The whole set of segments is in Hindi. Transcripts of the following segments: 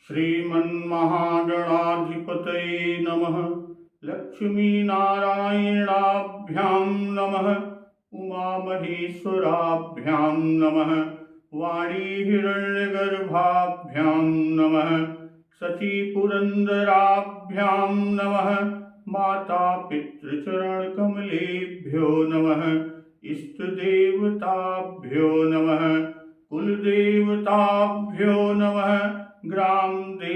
श्रीमन्महागणाधिपतये नमः। लक्ष्मीनारायणाभ्यां नमः। उमामहेश्वराभ्यां नमः। वाणीहिरण्यगर्भाभ्यां नमः। शचीपुरन्दराभ्यां नमः। मातापितृचरणकमलेभ्यो नमः। इष्टदेवताभ्यो नमः। कुलदेवताभ्यो नमः। ग्रामदेवताभ्यो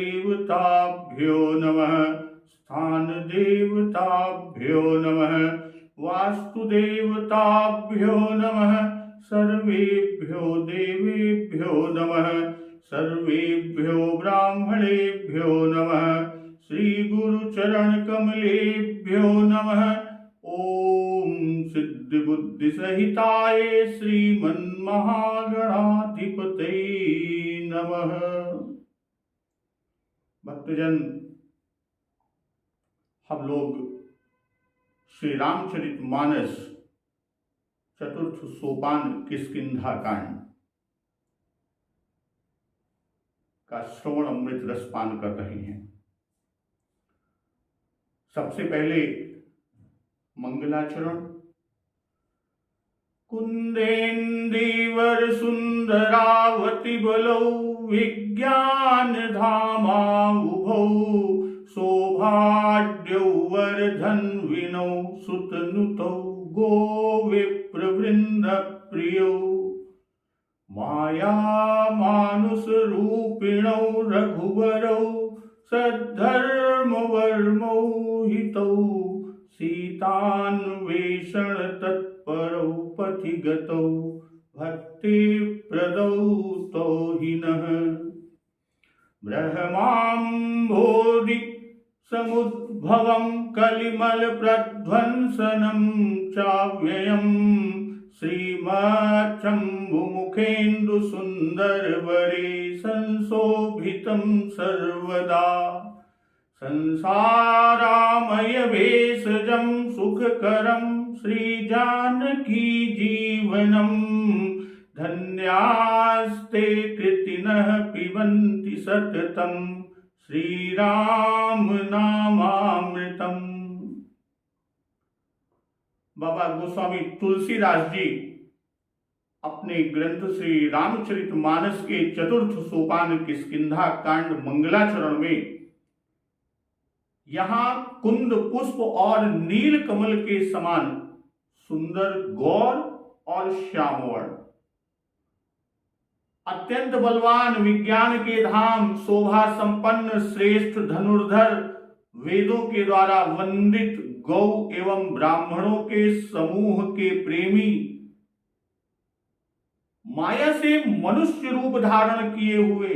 नमः। स्थानदेवताभ्यो नमः। वास्तुदेवताभ्यो नमः। सर्वेभ्यो देवेभ्यो नमः। सर्वेभ्यो ब्राह्मणेभ्यो नमः। श्रीगुरुचरणकमलेभ्यो नमः। ओम सिद्धिबुद्धिसहिताय श्रीमन्महागणाधिपतये नमः। भक्तजन, हम लोग श्री रामचरितमानस चतुर्थ सोपान किष्किंधा कांड का श्रवण अमृत रसपान कर रहे हैं। सबसे पहले मंगलाचरण। कुंदेन्दीवर सुंदरावति बलौ विज्ञान धामा उभौ शोभाढ्यौ वर्धन्विनौ सुतनुतौ गो विप्रवृंद प्रियौ माया मानुष रूपिणौ रघुवरौ सद्धर्मवर्मौ हितौ सीतान्वेषण तत्परौ पथिगतौ भक्तिप्रदौ तौ हिनः ब्रह्माम्भोधि समुद्भवं कलिमल प्रध्वंसनं चाव्ययम् श्रीमच्छम्भुमुखेन्दु सुन्दरवरे संशोभितं सर्वदा संसारामय भेषजं सुखकरं श्रीजानकी जीवनम् धन्यास्ते कृतिनः पिबन्ति सततं श्रीराम नामामृतम्। बाबा गोस्वामी तुलसीदास जी अपने ग्रंथ श्री रामचरितमानस के चतुर्थ सोपान किष्किंधा कांड मंगलाचरण में यहां कुंद पुष्प और नील कमल के समान सुंदर गौर और श्यामवर्ण, अत्यंत बलवान, विज्ञान के धाम, शोभा संपन्न, श्रेष्ठ धनुर्धर, वेदों के द्वारा वंदित गौ एवं ब्राह्मणों के समूह के प्रेमी, माया से मनुष्य रूप धारण किए हुए,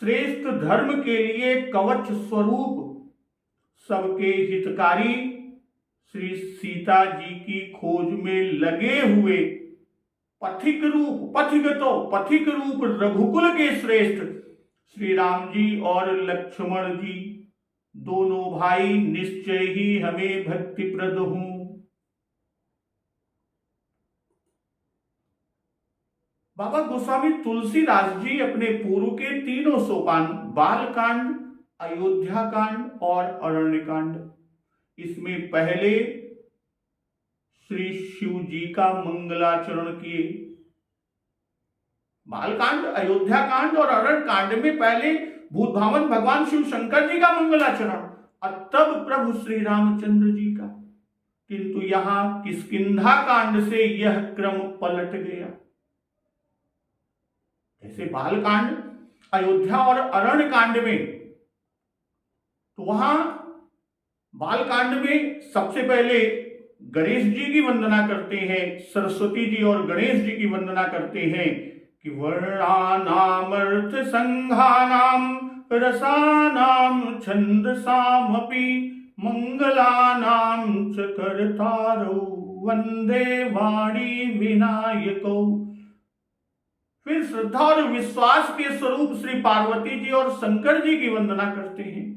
श्रेष्ठ धर्म के लिए कवच स्वरूप, सबके हितकारी श्री सीता जी की खोज में लगे हुए पथिक रूप रघुकुल के श्रेष्ठ श्री राम जी और लक्ष्मण जी दोनों भाई निश्चय ही हमें भक्तिप्रद हों। बाबा गोस्वामी तुलसीदास जी अपने पूर्व के तीनों सोपान बालकांड, अयोध्या कांड और अरण्य कांड, इसमें पहले श्री शिव जी का मंगलाचरण किए। बालकांड, अयोध्या कांड और अरण्य कांड में पहले भूत भावन भगवान शिव शंकर जी का मंगलाचरण और तब प्रभु श्री रामचंद्र जी का, किंतु यहां किष्किंधा कांड से यह क्रम पलट गया। जैसे बालकांड, अयोध्या और अरण्य कांड में, तो वहां बालकांड में सबसे पहले गणेश जी की वंदना करते हैं, सरस्वती जी और गणेश जी की वंदना करते हैं कि वर्णानामर्थ संघानाम रसानाम छंदसामपि मंगलानाम च कर्तारौ वंदे वाणी विनायको। फिर श्रद्धा और विश्वास के स्वरूप श्री पार्वती जी और शंकर जी की वंदना करते हैं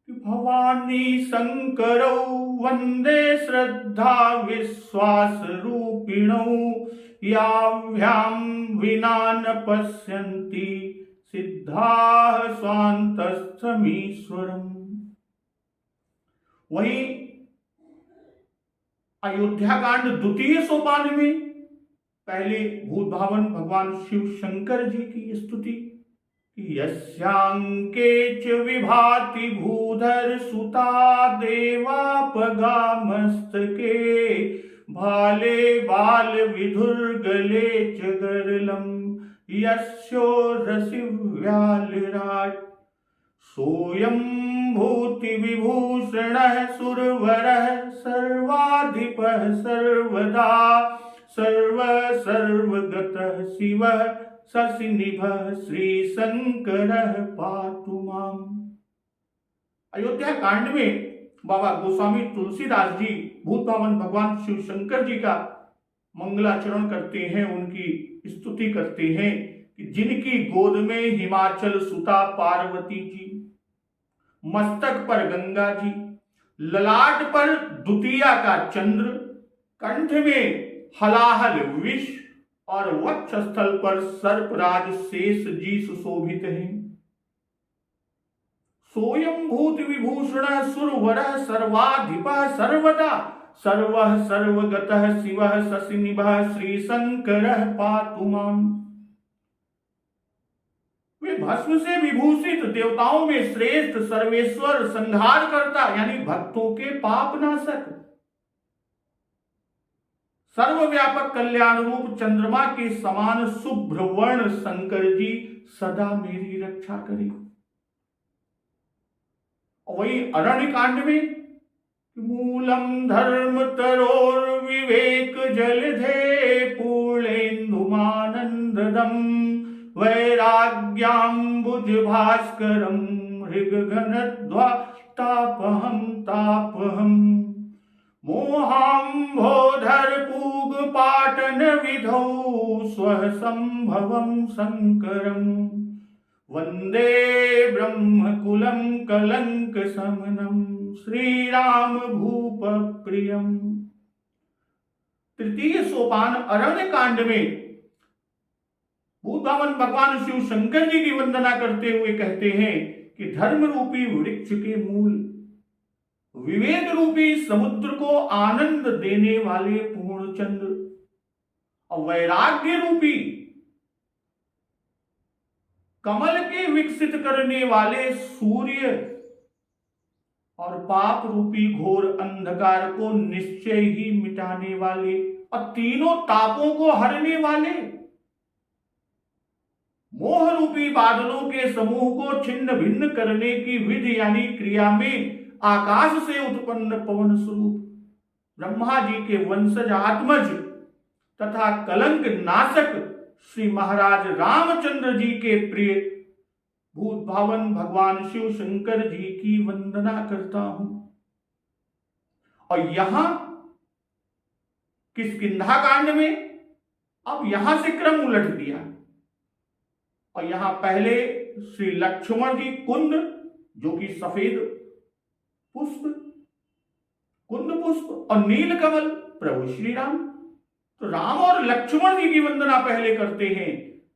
कि भवानी शंकरौ वंदे श्रद्धा विश्वास रूपिणौ याभ्याम विना न पश्यन्ति सिद्धाः स्वान्तस्थमीश्वरम्। वहीं अयोध्या कांड द्वितीय सोपान में पहले भूत भावन भगवान शिव शंकर जी की स्तुति, यस्यांके च विभाति भूधर सुता देवापगा मस्तके भाले बाल विधुर्गले च गरलम यस्योरसि व्यालिराट सोऽयं भूति विभूषणः सुरवरः सर्वाधिपः सर्वदा सर्वगतः शिवः शशिनिभः श्री शंकरः पातु माम। अयोध्या कांड में बाबा गोस्वामी तुलसीदास जी भूत भावन भगवान शिव शंकर जी का मंगलाचरण करते हैं, उनकी स्तुति करते हैं कि जिनकी गोद में हिमाचल सुता पार्वती जी, मस्तक पर गंगा जी, ललाट पर द्वितीया का चंद्र, कंठ में हलाहल विष और वक्षस्थल पर सर्पराज शेष जी सुशोभित हैं। सोयं भूत विभूषण सुरवर सर्वाधिपः सर्वदा सर्वः सर्वगतः शिवः शशिनिभः श्री शंकरः पातु माम। वे भस्म से विभूषित देवताओं में श्रेष्ठ सर्वेश्वर संहार करता यानी भक्तों के पाप नाशक सर्वव्यापक कल्याण रूप चंद्रमा के समान शुभ्र वर्ण शंकर जी सदा मेरी रक्षा करे। वही अरण्य कांड में मूलम धर्म तरोर विवेक जलधे पूर्णेन्दुमानंददम वैराग्याम्बुज भास्करम ऋगघनध्वा तापहम मोहाम्भोधर पूग पाटन विधौ स्वः संभवं शंकरं वंदे ब्रह्मकुलं कलंक समनम श्रीराम भूप प्रियम। तृतीय सोपान अरण्य कांड में भूत भावन भगवान शिव शंकर जी की वंदना करते हुए कहते हैं कि धर्म रूपी वृक्ष के मूल, विवेक रूपी समुद्र को आनंद देने वाले पूर्णचंद्र और वैराग्य रूपी कमल के विकसित करने वाले सूर्य और पाप रूपी घोर अंधकार को निश्चय ही मिटाने वाले और तीनों तापों को हरने वाले मोह रूपी बादलों के समूह को छिन्न भिन्न करने की विधि यानी क्रिया में आकाश से उत्पन्न पवन स्वरूप ब्रह्मा जी के वंशज आत्मज तथा कलंक नाशक श्री महाराज रामचंद्र जी के प्रिय भूत भावन भगवान शिव शंकर जी की वंदना करता हूं। और यहां किष्किंधा कांड में अब यहां से क्रम उलट दिया और यहां पहले श्री लक्ष्मण जी कुंद जो कि सफेद पुष्प कुंद पुष्प और नील कमल प्रभु श्री राम, तो राम और लक्ष्मण जी की वंदना पहले करते हैं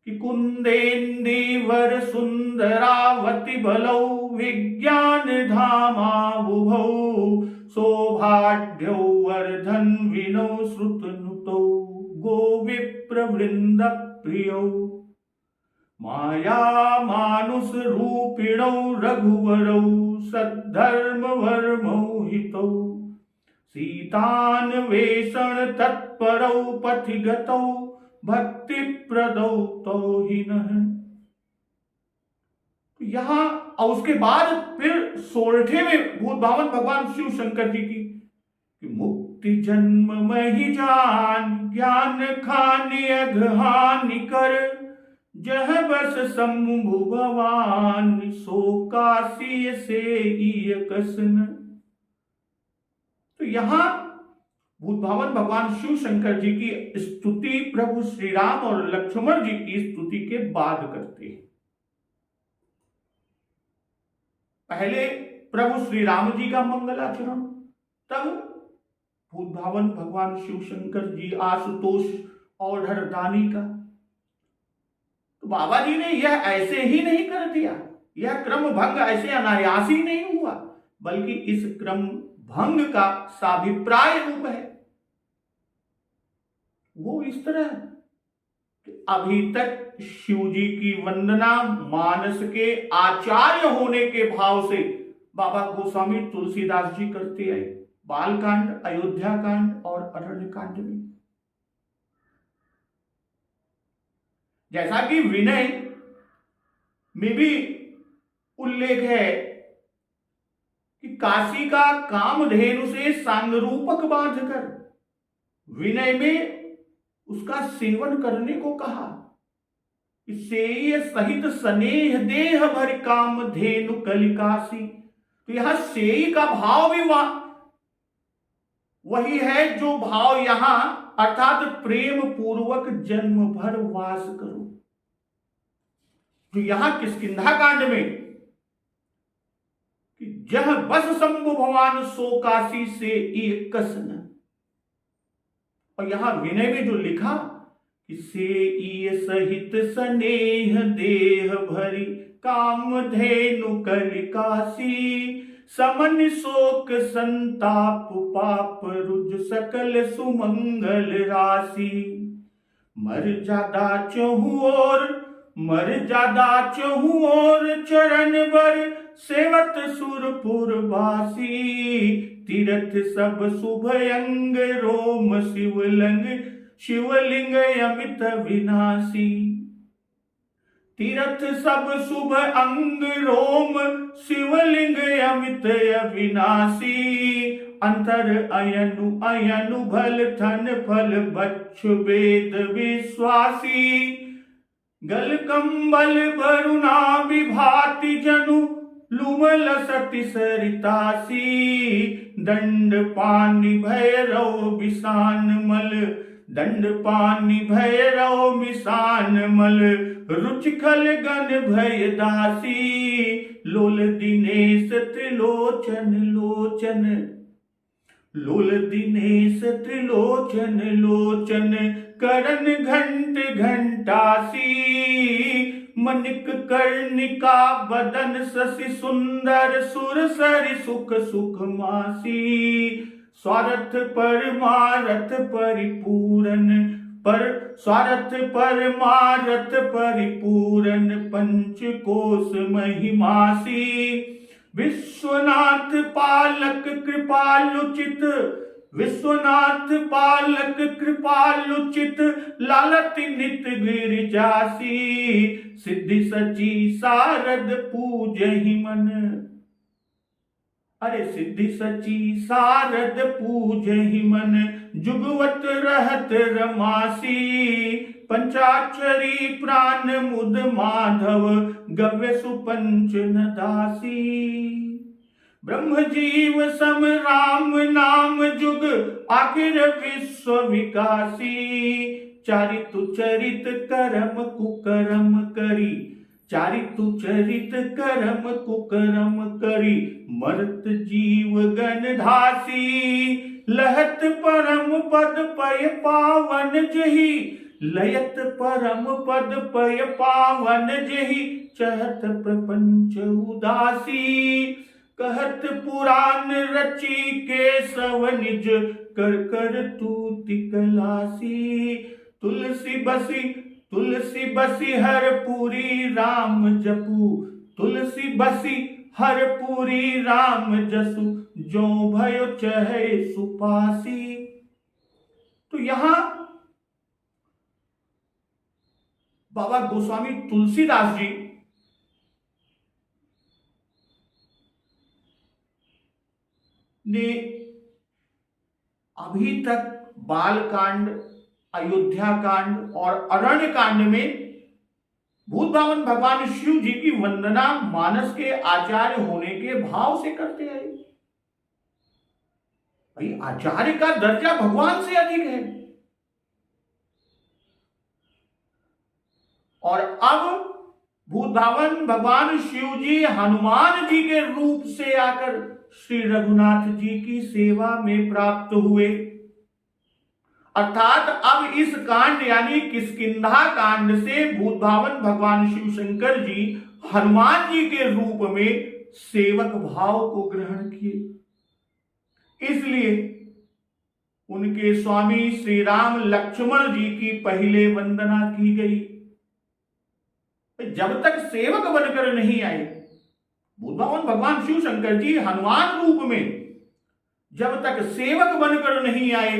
कि कुंदेन्दीवर सुंदरावति बलौ विज्ञान धामा बुभौ सौभाग्यौ वर्धन विनौ श्रुतनुतौ गोविप्र वृंद प्रियौ माया मानुष रूपिणौ रघुवरौ सद्धर्म वर्मौ हितौ सीतान्वेषण तत्परौ पथिगतौ भक्ति प्रदौ तौहिनः। यहां और उसके बाद फिर 16वें में भूत भावन भगवान शिव शंकर जी की कि मुक्ति जन्म महि जान ज्ञान खानि अघहानि कर जह बस शंभु भवान सो काशी से कसन। तो यहां भूत भावन भगवान शिव शंकर जी की स्तुति प्रभु श्री राम और लक्ष्मण जी की स्तुति के बाद करते हैं। पहले प्रभु श्री राम जी का मंगलाचरण, तब भूत भावन भगवान शिव शंकर जी आशुतोष औढ़र दानी का। तो तो बाबा जी ने यह ऐसे ही नहीं कर दिया, यह क्रम भंग ऐसे अनायास ही नहीं हुआ, बल्कि इस क्रम भंग का साभिप्राय रूप है। वो इस तरह कि अभी तक शिव जी की वंदना मानस के आचार्य होने के भाव से बाबा गोस्वामी तुलसीदास जी करते आए, बालकांड, अयोध्या कांड और अरण्य कांड में। जैसा कि विनय में भी उल्लेख है कि काशी का कामधेनु से सांगरूपक बांधकर विनय में उसका सेवन करने को कहा। सेय सहित स्नेह देह भर कामधेनु कलिकासी। तो यहां सेय का भाव भी वही है जो भाव यहां, अर्थात प्रेम पूर्वक जन्म भर वास करो। जो यहां किष्किंधा कांड में कि जह बस शंभु भगवान सो काशी से एक कसन, और यहां विनय में जो लिखा कि से सहित स्नेह देह भरी कामधेनु कलिकासी, समन शोक संताप पाप रुज सकल सुमंगल राशि। मर्यादा चहु और चरण बर सेवत सुरपुर बासी। तीर्थ सब शुभ अंग रोम शिवलिंग अमित विनाशी। तीर्थ सब शुभ अंग रोम शिवलिंग अमित अविनाशी। अंतर अयनु भल धन फल बच्छु वेद विश्वासी। गल कंबल वरुणा विभाति जनु लुमल सति सरितासी। दंड पानी भैरव विषान मल, दंड पानी भैरव मिशान मल। रुचिखल गण भय दासी। लोल दिनेश त्रिलोचन लोचन, लोल दिनेश त्रिलोचन लोचन। करण घंट घंटासी। मनिक कर्णिका बदन शशि सुंदर सुर सरि सुख सुख मासी। स्वार्थ परमारथ परिपूरन स्वार्थ परमारथ परिपूरन पंचकोश महिमासी। विश्वनाथ पालक कृपालुचित, विश्वनाथ पालक कृपालुचित। लालति नित गिरिजासी। सिद्धि सची सारद पूजहि मन, अरे सिद्धि सची सारद पूजहि मन। जुगवत रहत रमासी। पंचाक्षरी प्राण मुद माधव गव्य सुपंच नदासी। ब्रह्म जीव सम राम नाम जुग आखिर विश्व विकासी। चारितु चरित करम कुकरम करी, चारितु चरित करम कुकरम करी। मरत जीव गण धासी। लहत परम पद पय पावन जही, लयत परम पद पय पावन जही। चहत प्रपंच उदासी। कहत पुराण रची केशव निज, कर कर तूति कलासी। तुलसी बसी हर पूरी राम जपू, तुलसी बसी हर पूरी राम जसु। जो भयो चहे सुपासी। तो यहां बाबा गोस्वामी तुलसीदास जी ने अभी तक बालकांड, अयोध्या कांड और अरण्य कांड में भूत भावन भगवान शिव जी की वंदना मानस के आचार्य होने के भाव से करते आए। भाई आचार्य का दर्जा भगवान से अधिक है। और अब भूत भावन भगवान शिव जी हनुमान जी के रूप से आकर श्री रघुनाथ जी की सेवा में प्राप्त हुए। अर्थात अब इस कांड यानी किष्किंधा कांड से भूतभावन भगवान शिव शंकर जी हनुमान जी के रूप में सेवक भाव को ग्रहण किए। इसलिए उनके स्वामी श्री राम लक्ष्मण जी की पहले वंदना की गई। जब तक सेवक बनकर नहीं आए भूतभावन भगवान शिव शंकर जी हनुमान रूप में, जब तक सेवक बनकर नहीं आए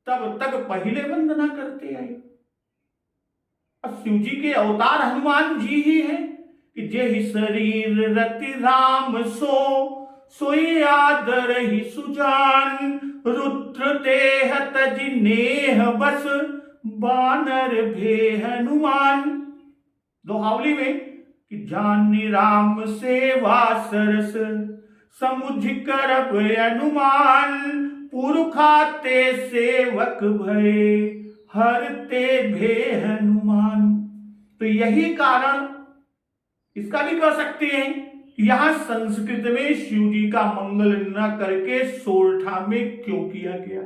तब तक पहले वंदना करते आए। और शिव जी के अवतार हनुमान जी ही हैं कि जेहि शरीर रति राम सोई आदर ही सुजान, रुद्र देह तजि नेह बस बानर भे हनुमान। दोहावली में कि जानि राम सेवा सरस समुझ करब अनुमान, पुरखाते सेवक भय हरते भे हनुमान। तो यही कारण इसका भी कह सकते हैं कि यहां संस्कृत में शिव जी का मंगल न करके सोरठा में क्यों किया गया।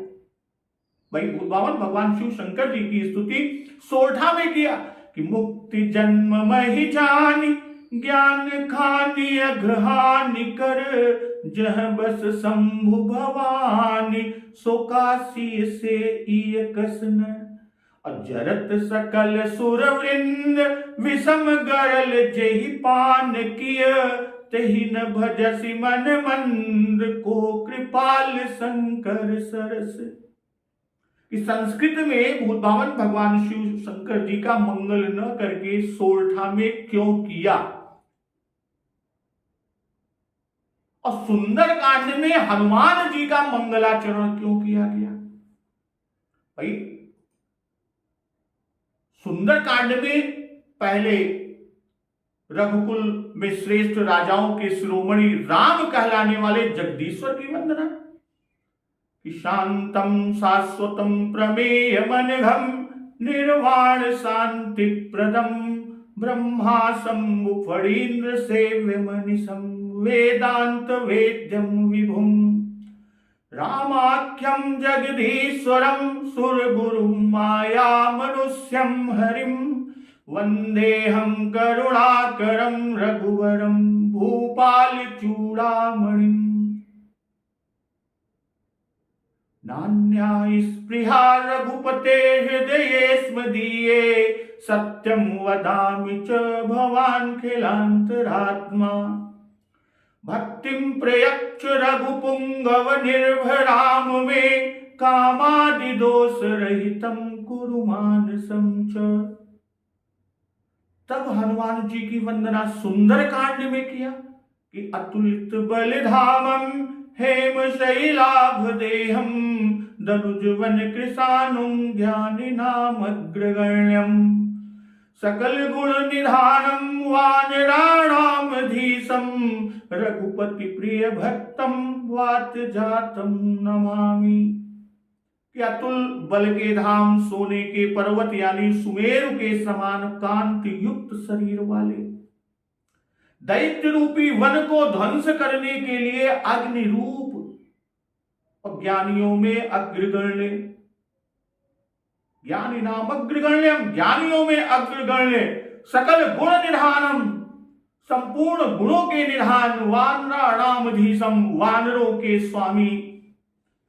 भाई भूतभावन भगवान शिव शंकर जी की स्तुति सोरठा में किया कि मुक्ति जन्म महि जानि, ज्ञान खानि अघहानि कर, जह बस शंभु भवानी सो काशी से इय कसन। अजरत सकल सुर वृंद विषम गरल जेहि पान किय, तहि न भजसि मन मंद को कृपाल शंकर सरस। इस संस्कृत में भूतभावन भगवान शिव शंकर जी का मंगल न करके सोरठा में क्यों किया, और सुंदर कांड में हनुमान जी का मंगलाचरण क्यों किया गया। भाई सुंदर कांड में पहले रघुकुल में श्रेष्ठ राजाओं के शिरोमणि राम कहलाने वाले जगदीश्वर की वंदना कि शांतम शाश्वतम प्रमेयमनघम निर्वाण शांति प्रदम, ब्रह्मा शंभु फणीन्द्र सेव्य मनीषम वेदांत वेद्यम विभुम। रामाख्यम जगदीश्वरम सुरगुरुम माया मनुष्यम हरिम, वंदेहम करुणाकरम रघुवरम भूपाल चूड़ामणिम। नान्या स्पृहा रघुपते हृदये स्मदीये, सत्यम वदामि च भवान् खिलान्तरात्मा। भक्तिम प्रयच्छ रघुपुंगव निर्भराम मे, कामादि दोष रहितम कुरु मानसम च। तब हनुमान जी की वंदना सुंदर कांड में किया कि अतुलित बलिधामम हेम शैलाभ देहम, दनुजवन कृशानुम ज्ञानी नाम अग्रगण्यम। सकल गुण निधानम वानराणाम धीशम, रघुपति प्रिय भक्तम वात जातम नमामि। कि अतुल बल के धाम, सोने के पर्वत यानी सुमेरु के समान कांति युक्त शरीर वाले, दैत्य रूपी वन को ध्वंस करने के लिए अग्नि रूप, और ज्ञानियों में अग्रगण्य, ज्ञानी नाम अग्रगण्यम, ज्ञानियों में अग्रगण्य। सकल गुण निधानम, संपूर्ण गुणों के निधान, वानराणामधीशम, वानरों के स्वामी।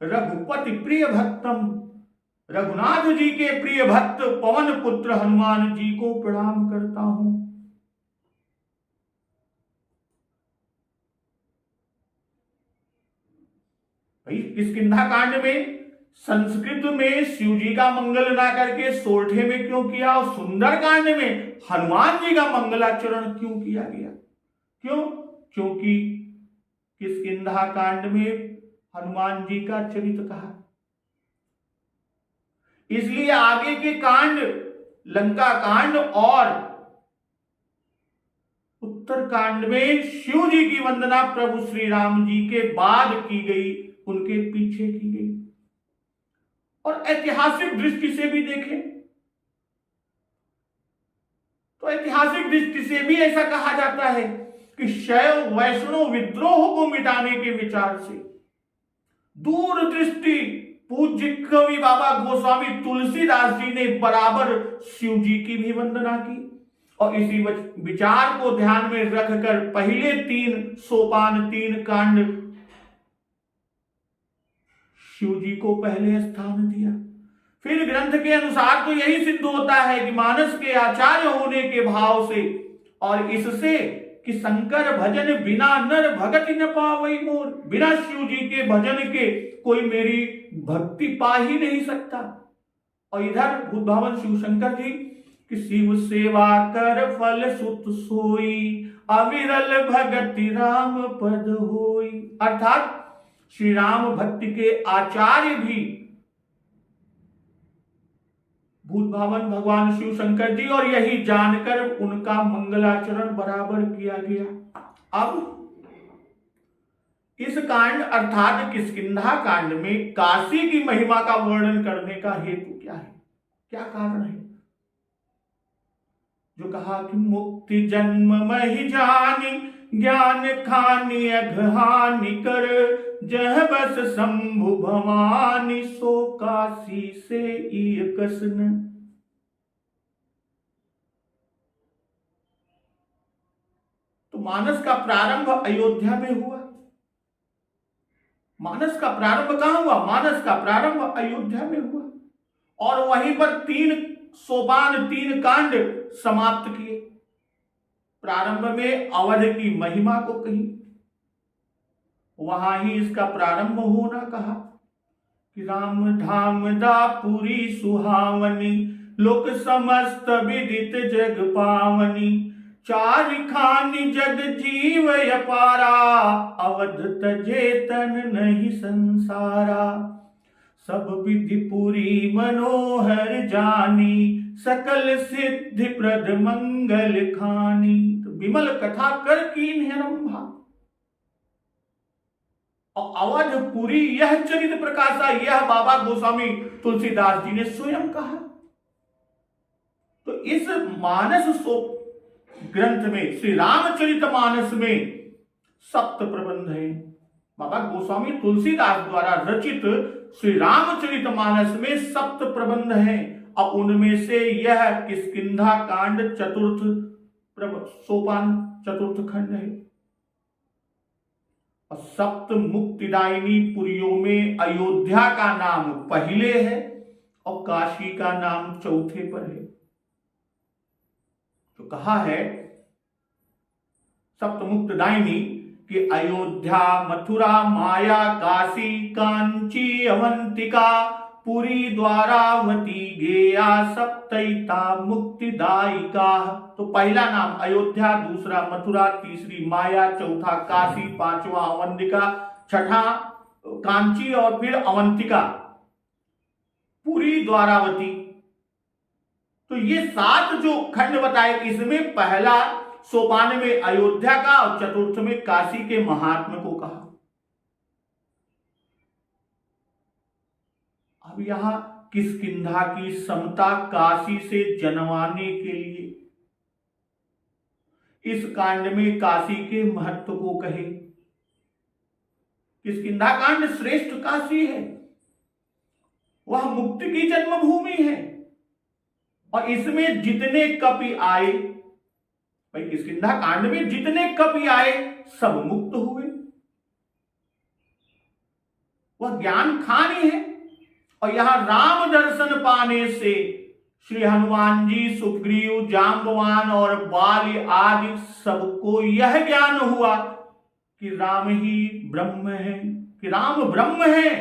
रघुपति प्रिय भक्तम, रघुनाथ जी के प्रिय भक्त पवन पुत्र हनुमान जी को प्रणाम करता हूं। किष्किंधा कांड में संस्कृत में शिव जी का मंगल ना करके सोरठे में क्यों किया, और सुंदर कांड में हनुमान जी का मंगलाचरण क्यों किया गया। क्यों? क्योंकि किष्किंधा कांड में हनुमान जी का चरित्र कहा, इसलिए आगे के कांड लंका कांड और उत्तर कांड में शिव जी की वंदना प्रभु श्री राम जी के बाद की गई, उनके पीछे की गई। और ऐतिहासिक दृष्टि से भी देखें तो ऐतिहासिक दृष्टि से भी ऐसा कहा जाता है कि शैव वैष्णव विद्रोह को मिटाने के विचार से दूरदृष्टि पूज्य कवि बाबा गोस्वामी तुलसीदास जी ने बराबर शिव जी की भी वंदना की। और इसी विचार को ध्यान में रखकर पहले 3 सोपान 3 कांड शिव जी को पहले स्थान दिया। फिर ग्रंथ के अनुसार तो यही सिद्ध होता है कि मानस के आचार्य होने के भाव से और इससे कि शंकर भजन बिना नर भगत न पावई मोर, बिना शिव जी के भजन के कोई मेरी भक्ति पा ही नहीं सकता। और इधर भूतभावन शिव शंकर जी कि शिव सेवा कर फल सुत सोई, अविरल भगति राम पद होई। अर्थात श्री राम भक्ति के आचार्य भी भूतभावन भगवान शिव शंकर जी, और यही जानकर उनका मंगलाचरण बराबर किया गया। अब इस कांड अर्थात किष्किंधा कांड में काशी की महिमा का वर्णन करने का हेतु क्या है, क्या कारण है? जो कहा कि मुक्ति जन्म महि जानी, ज्ञान खानी अघहानि कर, जह बस शंभु भवानी, सो काशी से कसन। तो मानस का प्रारंभ अयोध्या में हुआ। मानस का प्रारंभ कहां हुआ? मानस का प्रारंभ अयोध्या में हुआ और वहीं पर 3 सोपान 3 कांड समाप्त किए। प्रारंभ में अवध की महिमा को कही, वहां ही इसका प्रारंभ होना कहा कि राम धाम दापुरी सुहावनी, लोक समस्त विदित जग पावनी, चारि खानि जग जीव अपारा, अवध तजे तन नहीं संसारा, सब विधि पुरी मनोहर जानी, सकल सिद्धि प्रद मंगल खानी। तो विमल कथा कर कीन है रंभा, और अवधपुरी यह चरित प्रकाशा, यह बाबा गोस्वामी तुलसीदास जी ने स्वयं कहा। तो इस मानस ग्रंथ में, श्री रामचरित मानस में 7 प्रबंध है। बाबा गोस्वामी तुलसीदास द्वारा रचित श्री रामचरित मानस में 7 प्रबंध हैं और उनमें से यह किष्किंधा कांड चतुर्थ सोपान चतुर्थ खंड है। और 7 मुक्तिदायिनी पुरियों में अयोध्या का नाम पहले है और काशी का नाम चौथे पर है। तो कहा है 7 मुक्तिदायिनी कि अयोध्या, मथुरा, माया, काशी, कांची, अवंतिका, पुरी, द्वारावती, गेया, सप्तैता मुक्तिदायिका। तो पहला नाम अयोध्या, दूसरा मथुरा, तीसरी माया, चौथा काशी, पांचवा अवंतिका, छठा कांची और फिर अवंतिका, पुरी, द्वारावती। तो ये 7 जो खंड बताए, इसमें पहला सोपान में अयोध्या का और चतुर्थ में काशी के महात्म्य को कहा। अब यहां किष्किंधा की समता काशी से जनवाने के लिए इस कांड में काशी के महत्व को कहे। किष्किंधा कांड श्रेष्ठ काशी है, वह मुक्ति की जन्मभूमि है और इसमें जितने कपि आए, भाई किष्किंधा कांड में जितने कपि आए सब मुक्त हुए। वह ज्ञान खानी है और यहां राम दर्शन पाने से श्री हनुमान जी, सुग्रीव, जाम्बवान और बाली आदि सबको यह ज्ञान हुआ कि राम ही ब्रह्म है, कि राम ब्रह्म है।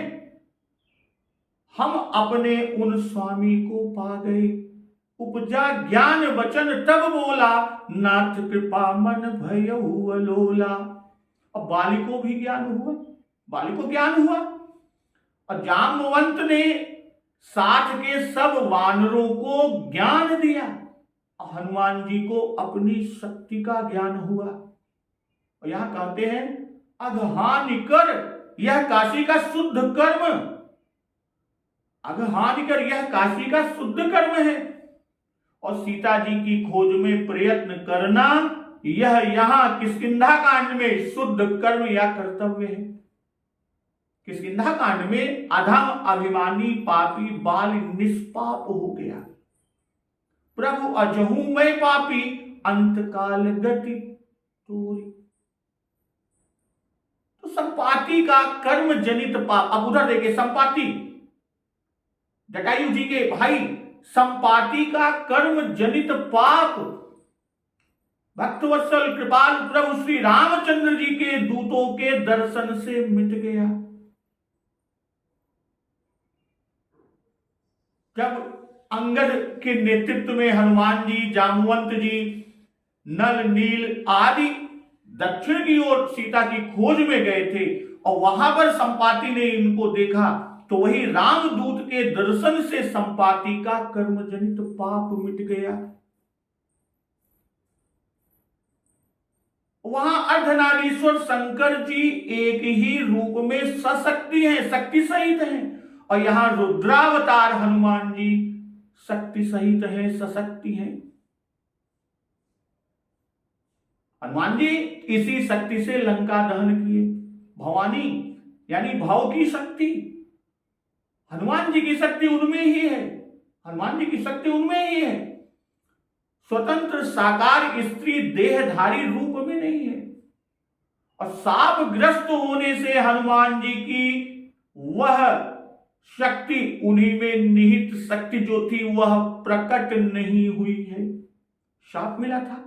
हम अपने उन स्वामी को पा गए। उपजा ज्ञान वचन तब बोला, नाथ कृपा मन भयउ अलोला। अब बाली को भी ज्ञान हुआ, बाली को ज्ञान हुआ और जाम्बवंत ने साथ के सब वानरों को ज्ञान दिया और हनुमान जी को अपनी शक्ति का ज्ञान हुआ। और यहां कहते हैं अघहानि कर, यह काशी का शुद्ध कर्म। अघहानि कर, यह काशी का शुद्ध कर्म है और सीता जी की खोज में प्रयत्न करना, यह यहां किष्किंधा कांड में शुद्ध कर्म या कर्तव्य है। किष्किंधा कांड में अधम अभिमानी पापी बाल निष्पाप हो गया। प्रभु अजहू मैं पापी अंतकाल गति तोरी। तो संपाति का कर्म जनित पाप, अब उधर देखिए संपाति, जटायु जी के भाई संपाति का कर्म जनित पाप भक्तवत्सल कृपाल प्रभु श्री रामचंद्र जी के दूतों के दर्शन से मिट गया। जब अंगद के नेतृत्व में हनुमान जी, जामवंत जी, नल नील आदि दक्षिण की ओर सीता की खोज में गए थे और वहां पर संपाति ने इनको देखा, तो वही रामदूत के दर्शन से संपाति का कर्मजनित पाप मिट गया। वहां अर्धनारीश्वर शंकर जी एक ही रूप में सशक्ति हैं, शक्ति सहित हैं, और यहां रुद्रावतार हनुमान जी शक्ति सहित हैं, सशक्ति हैं। हनुमान जी इसी शक्ति से लंका दहन किए। भवानी यानी भाव की शक्ति, हनुमान जी की शक्ति उनमें ही है, हनुमान जी की शक्ति उनमें ही है। स्वतंत्र साकार स्त्री देहधारी रूप में नहीं है। और शापग्रस्त होने से हनुमान जी की वह शक्ति, उन्हीं में निहित शक्ति जो थी वह प्रकट नहीं हुई है, शाप मिला था।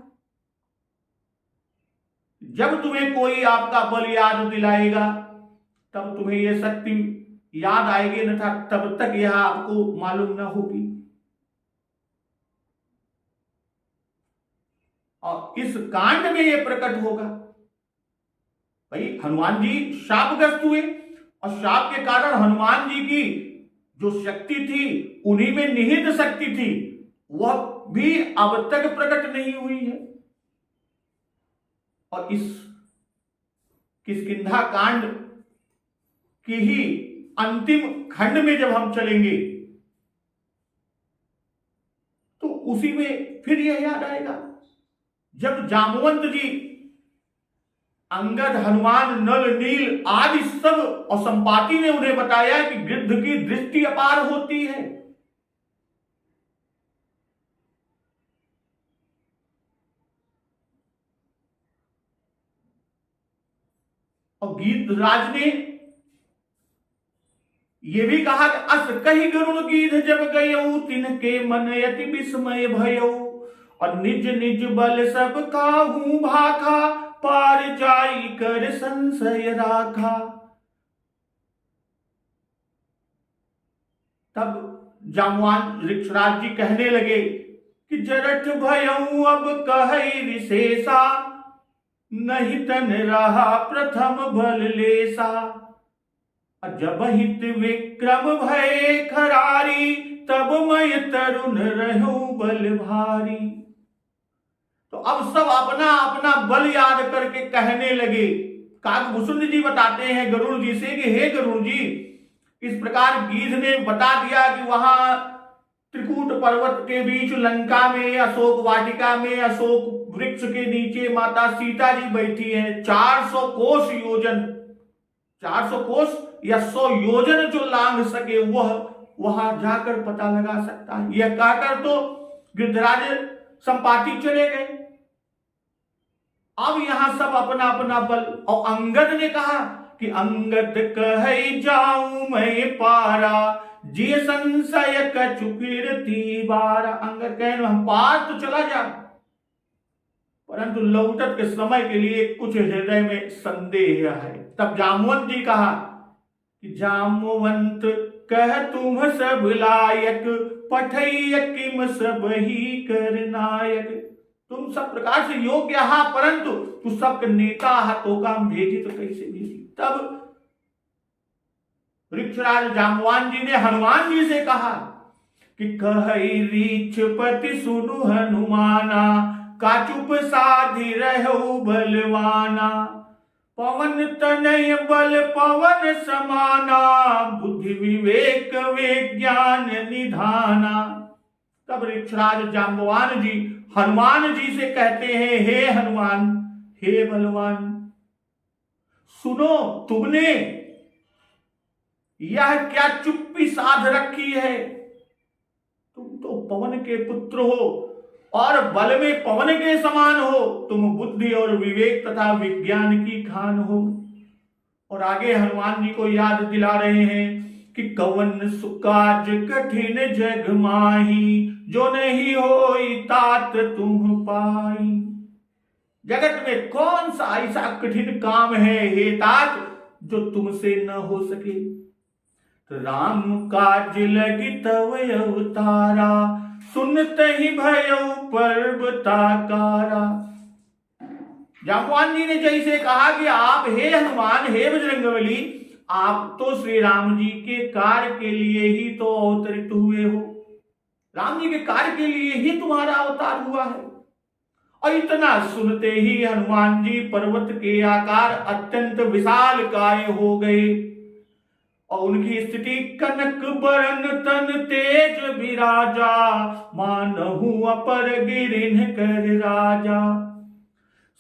जब तुम्हें कोई आपका बल याद दिलाएगा तब तुम्हें यह शक्ति याद आएगी, न था तब तक यह आपको मालूम न होगी। और इस कांड में यह प्रकट होगा। भाई हनुमान जी शापग्रस्त हुए और शाप के कारण हनुमान जी की जो शक्ति थी, उन्हीं में निहित शक्ति थी, वह भी अब तक प्रकट नहीं हुई है। और इस किष्किंधा कांड की ही अंतिम खंड में जब हम चलेंगे तो उसी में फिर यह याद आएगा, जब जामवंत जी, अंगद, हनुमान, नल, नील आदि सब और संपाति ने उन्हें बताया कि गिद्ध की दृष्टि अपार होती है। और गिद्धराज ने यह भी कहा कि अस कही गरुड़ गिद्ध जब गयऊ तिनके मन यति विस्मय भयऊ, और निज निज बल सब काहू भाखा पार जाई कर संशय राखा। तब जामवान ऋक्षराज जी कहने लगे कि जरठ भयऊ अब कहि विशेषा, नहीं तन रहा प्रथम बल लेसा, जब हित विक्रम भय खरारी, तब मैं तरुण रहूं बल भारी। तो अब सब अपना अपना बल याद करके कहने लगे। काकभूषुंड जी बताते हैं गरुड़ जी से कि हे गरुड़ जी, इस प्रकार गिद्ध ने बता दिया कि वहां त्रिकूट पर्वत के बीच लंका में अशोक वाटिका में अशोक वृक्ष के नीचे माता सीता जी बैठी हैं। 400 कोस योजन, 400 कोस या 100 योजन जो लांघ सके वह वहां जाकर पता लगा सकता है। यह कहकर तो गिद्धराज संपाति चले गए। अब यहां सब अपना अपना बल, और अंगद ने कहा कि अंगद कहे जाऊं मैं पारा, जे संशय कछु फिरती बारा। अंगद कहे हम पार तो चला जा, परंतु लौटत के समय के लिए कुछ हृदय में संदेह है। तब जामवंत जी कहा कि जामवंत कह तुम सब लायक, पठैय किम सब ही कर नायक। तुम सब प्रकार से योग्य हा, परंतु तू सबके नेता हा, तो काम भेजी तो कैसे भेजी। तब ऋक्षराज जामवान जी ने हनुमान जी से कहा कि कहि रीछपति सुनु हनुमाना, का चुप साधि रहो बलवाना, पवन तनय बल पवन समाना, बुद्धि विवेक विज्ञान निधाना। तब ऋक्षराज जाम्बवान जी हनुमान जी से कहते हैं, हे हनुमान, हे बलवान, सुनो, तुमने यह क्या चुप्पी साध रखी है? तुम तो पवन के पुत्र हो और बल में पवन के समान हो। तुम बुद्धि और विवेक तथा विज्ञान की खान हो। और आगे हनुमान जी को याद दिला रहे हैं कि कवन सुकाज कठिन जग माही, जो नहीं होई तात तुम पाई। जगत में कौन सा ऐसा कठिन काम है हे तात जो तुमसे न हो सके। तो राम काज लगी तव अवतारा, सुनते ही भयउ पर्वताकारा। जाम्बवान जी ने जैसे कहा कि आप हे हनुमान, हे बजरंगबली, आप तो श्री राम जी के कार्य के लिए ही तो अवतरित हुए हो। राम जी के कार्य के लिए ही तुम्हारा अवतार हुआ है। और इतना सुनते ही हनुमान जी पर्वत के आकार अत्यंत विशाल काय हो गए और उनकी स्थिति कनक बरन तन तेज विराजा, मानहु अपर गिरिन कर राजा।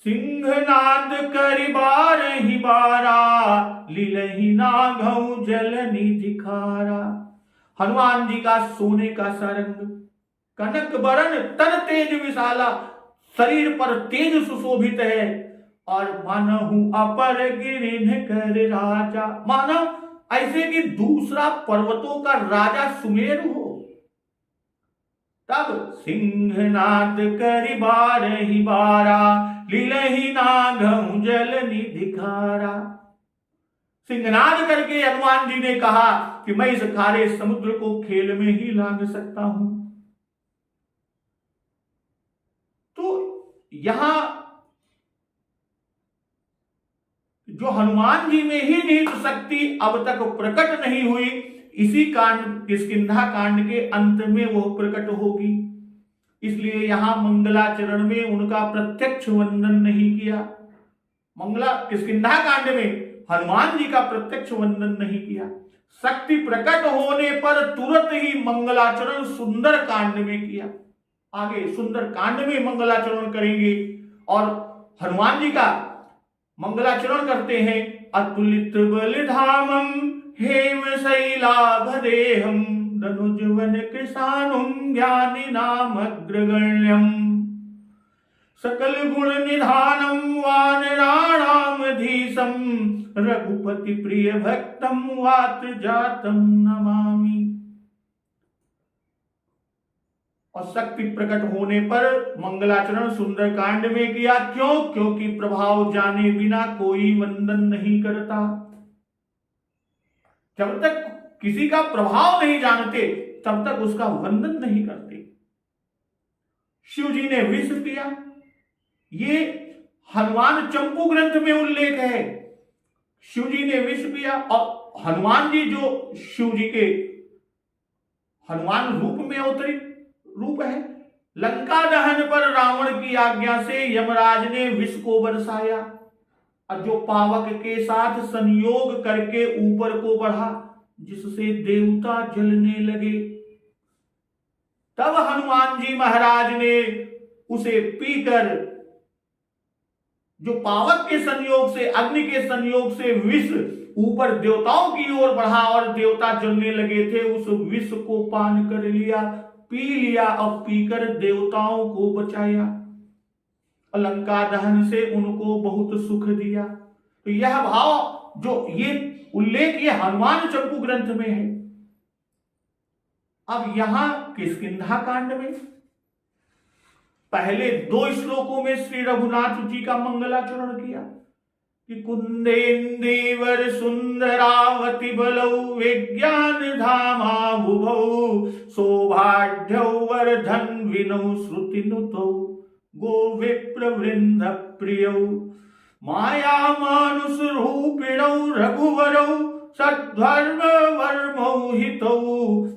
सिंहनाद करि बारहि बारा, लीलहि नाघउ जल निधि खारा। हनुमान जी का सोने का सरंग, कनक बरन तन तेज विशाला, शरीर पर तेज सुशोभित है। और मानहु अपर गिरिन कर राजा, मानव ऐसे कि दूसरा पर्वतों का राजा सुमेरु हो। तब सिंहनाद करि बारहि बारा, लीलहि नाघउ जल निधि खारा। सिंहनाद करके हनुमान जी ने कहा कि मैं इस खारे समुद्र को खेल में ही लांघ सकता हूं। तो यहां जो हनुमान जी में ही निहित शक्ति अब तक प्रकट नहीं हुई, इसी कांड किष्किंधा कांड के अंत में वो प्रकट होगी। इसलिए यहां मंगलाचरण में उनका प्रत्यक्ष वंदन नहीं किया। किष्किंधा कांड में हनुमान जी का प्रत्यक्ष वंदन नहीं किया। शक्ति प्रकट होने पर तुरंत ही मंगलाचरण सुंदर कांड में किया। आगे सुंदर कांड में मंगलाचरण करेंगे और हनुमान जी का मंगलाचरण करते हैं। अतुलित बलिधामम हेम शैलाभदेहम, धनुजवन कृशानुम ज्ञानी नाम अग्रगण्यम। सकल गुण निधानम वानराणाम धीशम, रघुपति प्रिय भक्तम वात जातम नमामि। और शक्ति प्रकट होने पर मंगलाचरण सुंदर कांड में किया। क्यों? क्योंकि प्रभाव जाने बिना कोई वंदन नहीं करता। जब तक किसी का प्रभाव नहीं जानते तब तक उसका वंदन नहीं करते। शिव जी ने विष पिया, ये हनुमान चंपू ग्रंथ में उल्लेख है। शिव जी ने विष पिया और हनुमान जी जो शिव जी के हनुमान रूप में अवतरित रूप है। लंका दहन पर रावण की आज्ञा से यमराज ने विष को बरसाया और जो पावक के साथ संयोग करके ऊपर को बढ़ा, जिससे देवता जलने लगे। तब हनुमान जी महाराज ने उसे पीकर, जो पावक के संयोग से, अग्नि के संयोग से विष ऊपर देवताओं की ओर बढ़ा और देवता जलने लगे थे, उस विष को पान कर लिया, पी लिया और पीकर देवताओं को बचाया। लंका दहन से उनको बहुत सुख दिया। तो यह भाव जो ये उल्लेख ये हनुमान चंपू ग्रंथ में है। अब यहां किष्किंधा कांड में पहले 2 श्लोकों में श्री रघुनाथ जी का मंगलाचरण किया कि कुंदेन्दीवर सुंदरावति बलौ, विज्ञान धामा भुभौ, सौभाग्यौ वर्धन विनौ श्रुतिनुतौ, गो विप्र वृंद प्रियौ, माया मानुष रूपिणौ रघुवरौ, सद्धर्म वर्मौ हितौ,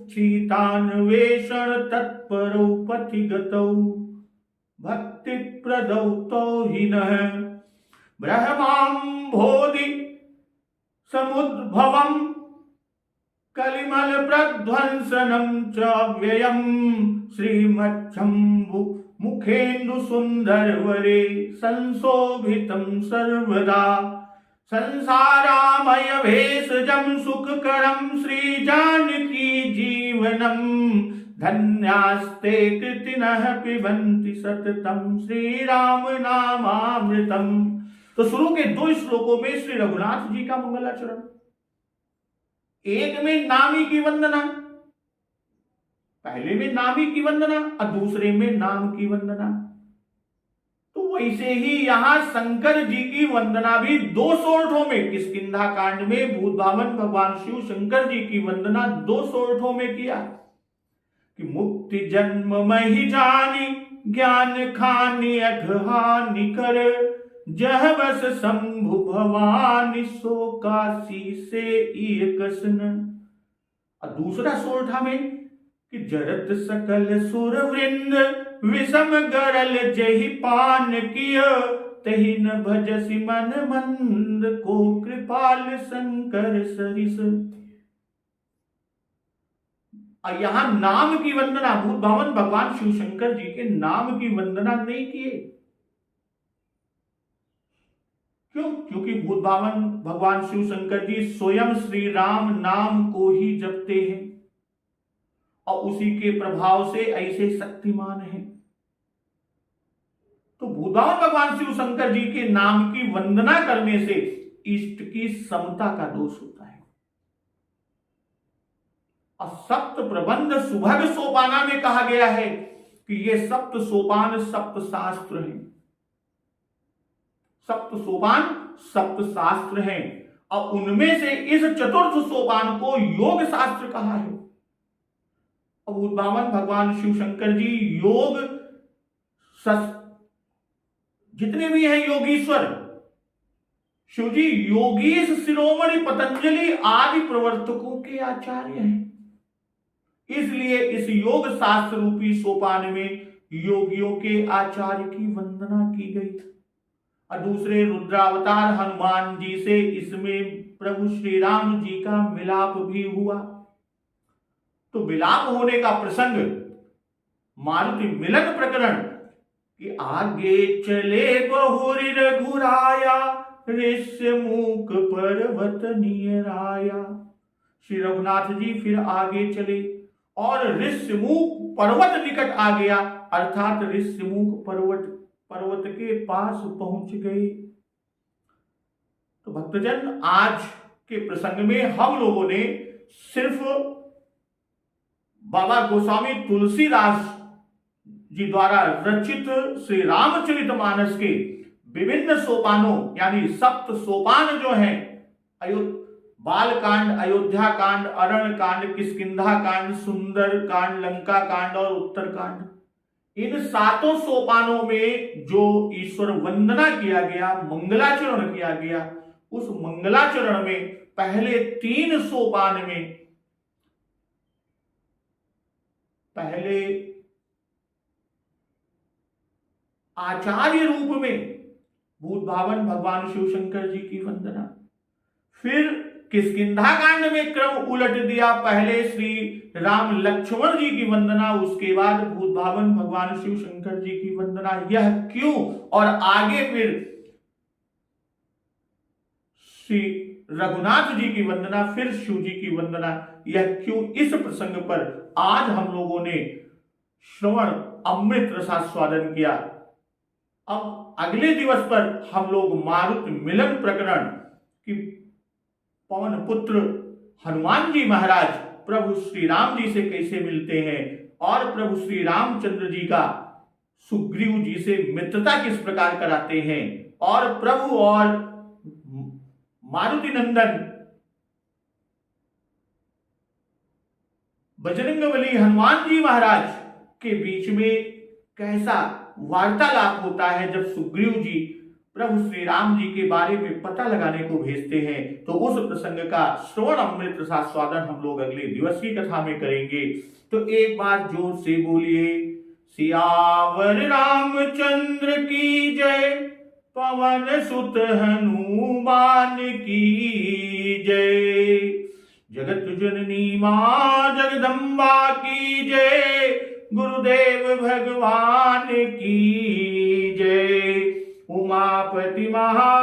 सीतान्वेषण तत्परौ पथिगतौ, भक्ति प्रदौ तौ हिनः, ब्रह्माम्भोधि समुद्भवम्, कलिमल प्रध्वंसनं च व्ययम्, श्रीमच्छम्भु मुखेन्दु सुन्दर वरे, संशोभितं सर्वदा, संसारामय भेषजं सुखकरं श्री जानकी जीवनम धन्यास्ते कृतिनः पिबन्ति सततम श्री राम नामामृतम। तो शुरू के 2 श्लोकों में श्री रघुनाथ जी का मंगलाचरण, एक में नामी की वंदना, पहले में नामी की वंदना और दूसरे में नाम की वंदना। तो वैसे ही यहां शंकर जी की वंदना भी 2 सोरठों में, किष्किंधा कांड में भूतभावन भगवान शिव शंकर जी की वंदना 2 सोरठों में किया कि मुक्ति जन्म महि जानी ज्ञान खानी अघहानि कर जह बस शंभु भवानी सो काशी से एकसन। और दूसरा सोरठा में कि जरत सकल सुर वृंद विषम गरल जहि पान किय तहि न भजसि मन मंद को कृपाल शंकर सरिस। और यहां नाम की वंदना, भूत भावन भगवान शिव शंकर जी के नाम की वंदना नहीं किए। क्यों? क्योंकि भूत भावन भगवान शिव शंकर जी स्वयं श्री राम नाम को ही जपते हैं और उसी के प्रभाव से ऐसे शक्तिमान हैं। तो भूतभावन भगवान शिव शंकर जी के नाम की वंदना करने से इष्ट की समता का दोष होता है। और सप्त प्रबंध सुभग सोपाना में कहा गया है कि ये सप्त सोपान सप्त शास्त्र हैं। सप्त सोपान सप्त शास्त्र हैं और उनमें से इस चतुर्थ सोपान को योग शास्त्र कहा है। भूतभावन भगवान शिव शंकर जी योग जितने भी हैं योगीश्वर, शिव जी योगीश शिरोमणि पतंजलि आदि प्रवर्तकों के आचार्य हैं। इसलिए इस योग शास्त्र रूपी सोपान में योगियों के आचार्य की वंदना की गई। और दूसरे रुद्रावतार हनुमान जी से इसमें प्रभु श्री राम जी का मिलाप भी हुआ। तो मिलाप होने का प्रसंग मारुति मिलन प्रकरण कि आगे चले बहुरी रघुराया ऋष्य मूक पर्वत नियराया। श्री रघुनाथ जी फिर आगे चले और ऋष्यमूक पर्वत निकट आ गया, अर्थात ऋष्यमूक पर्वत के पास पहुंच गए। तो भक्तजन, आज के प्रसंग में हम लोगों ने सिर्फ बाबा गोस्वामी तुलसीदास जी द्वारा रचित श्री रामचरितमानस के विभिन्न सोपानों यानी सप्त सोपान जो हैं, बाल कांड, अयोध्या कांड, अरण्य कांड, किष्किंधा कांड, सुंदर कांड, लंका कांड और उत्तर कांड, इन 7 सोपानों में जो ईश्वर वंदना किया गया, मंगलाचरण किया गया, उस मंगलाचरण में पहले 3 सोपान में पहले आचार्य रूप में भूतभावन भगवान शिव शंकर जी की वंदना, फिर किष्किंधा कांड में क्रम उलट दिया, पहले श्री राम लक्ष्मण जी की वंदना, उसके बाद भूतभावन भगवान शिव शंकर जी की वंदना। यह क्यों? और आगे फिर श्री रघुनाथ जी की वंदना, फिर शिव जी की वंदना। यह क्यों? इस प्रसंग पर आज हम लोगों ने श्रवण अमृत रसास्वादन किया। अब अगले दिवस पर हम लोग मारुति मिलन प्रकरण की पवन पुत्र हनुमान जी महाराज प्रभु श्री राम जी से कैसे मिलते हैं और प्रभु श्री रामचंद्र जी का सुग्रीव जी से मित्रता किस प्रकार कराते हैं और प्रभु और मारुति नंदन बजरंगबली हनुमान जी महाराज के बीच में कैसा वार्तालाप होता है जब सुग्रीव जी प्रभु श्री राम जी के बारे में पता लगाने को भेजते हैं। तो उस प्रसंग का श्रवण अमृत स्वादन हम लोग अगले दिवस की कथा में करेंगे। तो एक बार जोर से बोलिए, सियावर रामचंद्र की जय, पवन सुत हनुमान की जय, जगत जननी मां जगदम्बा की जय, गुरुदेव भगवान की जय, उमापति महा